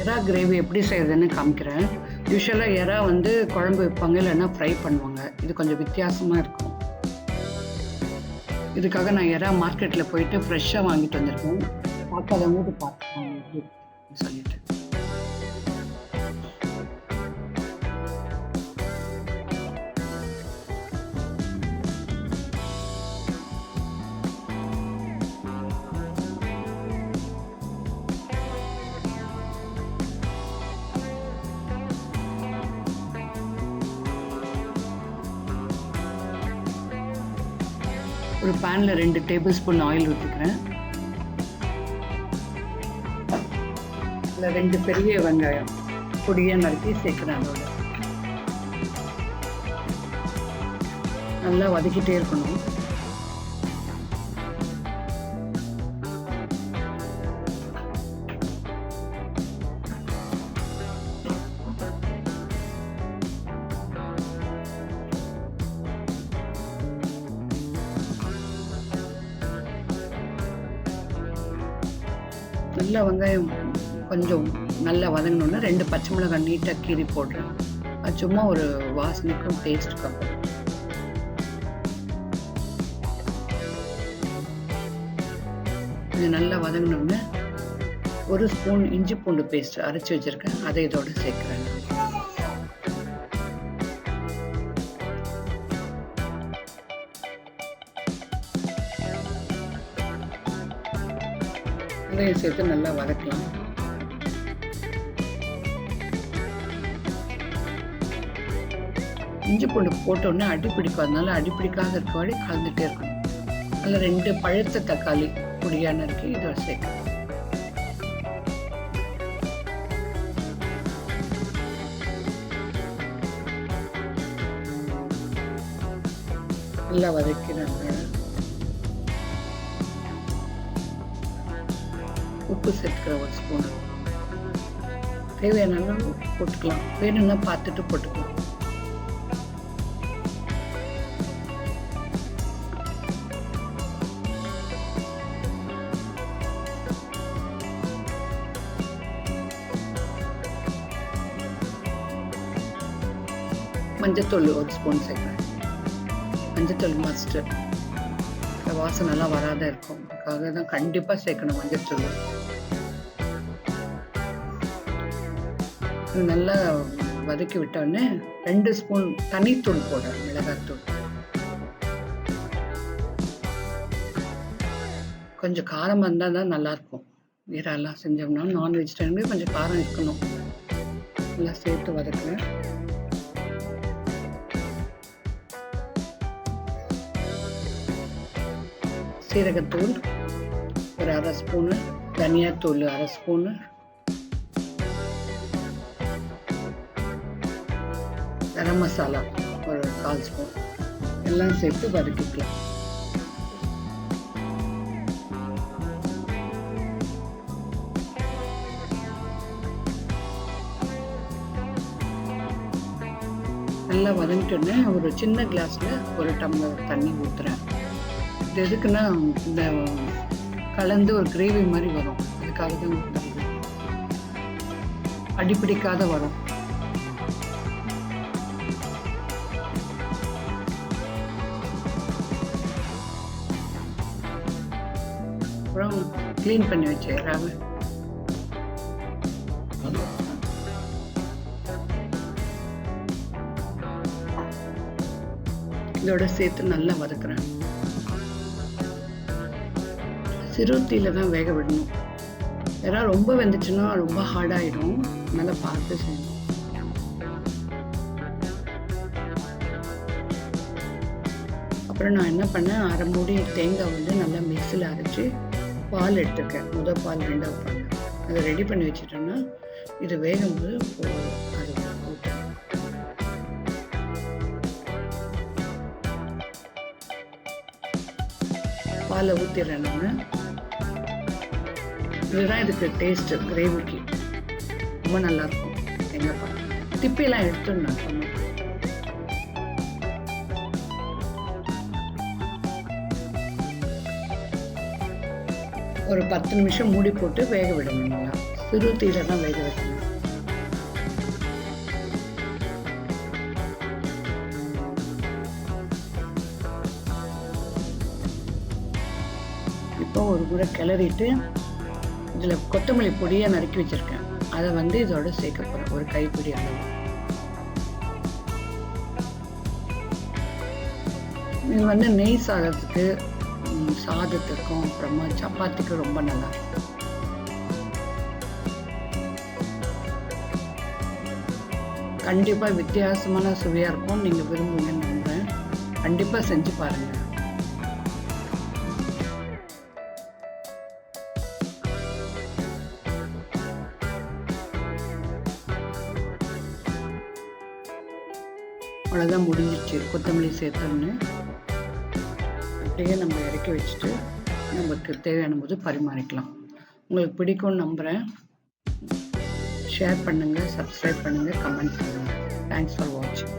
எறா கிரேவி எப்படி செய்யறதுன்னு காமிக்கிறேன். யூஸ்வலாக எறா வந்து குழம்பு வைப்பாங்க, இல்லைன்னா ஃப்ரை பண்ணுவாங்க. இது கொஞ்சம் வித்தியாசமாக இருக்கும். இதுக்காக நான் எறா மார்க்கெட்டில் போயிட்டு ஃப்ரெஷ்ஷாக வாங்கிட்டு வந்திருக்கேன். பார்க்காதவங்களுக்கு பார்த்துக்கோங்க எப்படி இருக்குன்னு சொல்லிட்டு. ஒரு பேனில் 2 டேபிள் ஸ்பூன் ஆயில் ஊற்றிக்கிறேன். இதில் 2 பெரிய வெங்காயம் பொடியாக நறுக்கி சேர்க்குறேன். அதோட நல்லா வதக்கிட்டே இருக்கணும். நல்லா வெங்காயம் கொஞ்சம் நல்லா வதங்கினோன்னா 2 பச்சை மிளகாய் நீட்டாக கீறி போடுறேன். அது சும்மா ஒரு வாசனைக்கும் டேஸ்ட்டுக்காக. இது நல்லா வதங்கினோன்னு 1 ஸ்பூன் இஞ்சி பூண்டு பேஸ்ட் அரைச்சி வச்சுருக்கேன், அதை இதோட சேர்க்குறேன். வெங்காயம் சேர்த்து நல்லா வதக்கலாம். இஞ்சி பூண்டு போட்டோன்னே அடி பிடிக்கும், அதனால அடி பிடிக்காத இருக்க வரை கலந்துட்டே இருக்கணும். அதில் 2 பழுத்த தக்காளி பொடியாக நறுக்கி இதோட சேர்க்கணும். நல்லா வதக்கிறாங்க. உப்பு சேர்த்துக்கிறேன் 1 ஸ்பூன். தேவையான அளவு போட்டுக்கலாம், வேணும்னா பார்த்துட்டு போட்டுக்கலாம். மஞ்சத்தூள் 1 ஸ்பூன் சேர்க்குறேன். மஞ்சத்தூள் மஸ்ட், வாசனை நல்லா வராத இருக்கும், அதுக்காக தான் கண்டிப்பாக சேர்க்கணும் மஞ்சத்தூள். நல்லா வதக்கி விட்டோடனே 2 ஸ்பூன் தனித்தூள் போடுறேன், மிளகாத்தூள். கொஞ்சம் காரமாக இருந்தால் தான் நல்லாயிருக்கும். இறாலாம் செஞ்சோம்னா நான் வெஜிடேரியனுக்கு கொஞ்சம் காரம் இருக்கணும். நல்லா சேர்த்து வதக்குறேன். சீரகத்தூள் ஒரு 1/2 ஸ்பூனு, தனியாத்தூள் 1/2 ஸ்பூனு, கரம் மசாலா ஒரு 1/4 ஸ்பூன் எல்லாம் சேர்த்து வதக்கிக்கலாம். நல்லா வதங்கிட்டோன்னே ஒரு சின்ன கிளாஸில் 1 டம்ளர் தண்ணி ஊற்றுறேன். இது எதுக்குன்னா இந்த கலந்து ஒரு கிரேவி மாதிரி வரும், அதுக்காக தான் அடிப்பிடிக்காத வரும். அப்புறம் க்ளீன் பண்ணி வச்சேன் இறாவை. இதோட சேர்த்து நல்லா வதக்குறேன். சிறு தீயில தான் வேக விடணும். ஏன்னா ரொம்ப வெந்துச்சுன்னா ரொம்ப ஹார்டாயிடும், நல்லா பார்த்து செய்யணும். அப்புறம் நான் என்ன பண்ணேன், 1/2 மூடி தேங்காய் வந்து நல்லா மிக்ஸியில் அரைச்சி பால் எடுத்துருக்கேன். முதல் பால் 2வது பால் அதை ரெடி பண்ணி வச்சுட்டோன்னா இது வேகும்போது அது ஊற்றணும். பாலை ஊற்றிடுறேன் நான். இதுதான் இதுக்கு டேஸ்ட்டு, கிரேவிக்கு ரொம்ப நல்லாயிருக்கும். தேங்காய் பால் திப்பிலாம் எடுத்துன்னு நான் சொன்னேன். ஒரு 10 நிமிஷம் மூடி போட்டு வேக விடணும். நல்லா சிறு தீயில தான் வேக வைக்கணும். ஒரு முறை கிளறிட்டு இதில் கொத்தமல்லி பொடியாக நறுக்கி வச்சுருக்கேன், அதை வந்து இதோட சேர்க்க போகிறேன், ஒரு கைப்பிடி அளவு. இது வந்து நெய் சாதத்துக்கு, சாதத்துக்கும், அப்புறமா சப்பாத்திக்கு ரொம்ப நல்லா இருக்கும். கண்டிப்பாக வித்தியாசமான சுவையாக இருக்கும். நீங்கள் விரும்புவீங்கன்னு நம்புகிறேன். கண்டிப்பாக செஞ்சு பாருங்கள். அவ்வளோதான், முடிஞ்சிச்சு. கொத்தமல்லி சேர்த்தோன்னு அப்படியே நம்ம இறக்கி வச்சுட்டு நமக்கு தேவையான போது பரிமாறிக்கலாம். உங்களுக்கு பிடிக்கும்னு நம்புகிறேன். ஷேர் பண்ணுங்கள், சப்ஸ்கிரைப் பண்ணுங்கள், கமெண்ட் பண்ணுங்கள். தேங்க்ஸ் ஃபார் வாட்சிங்.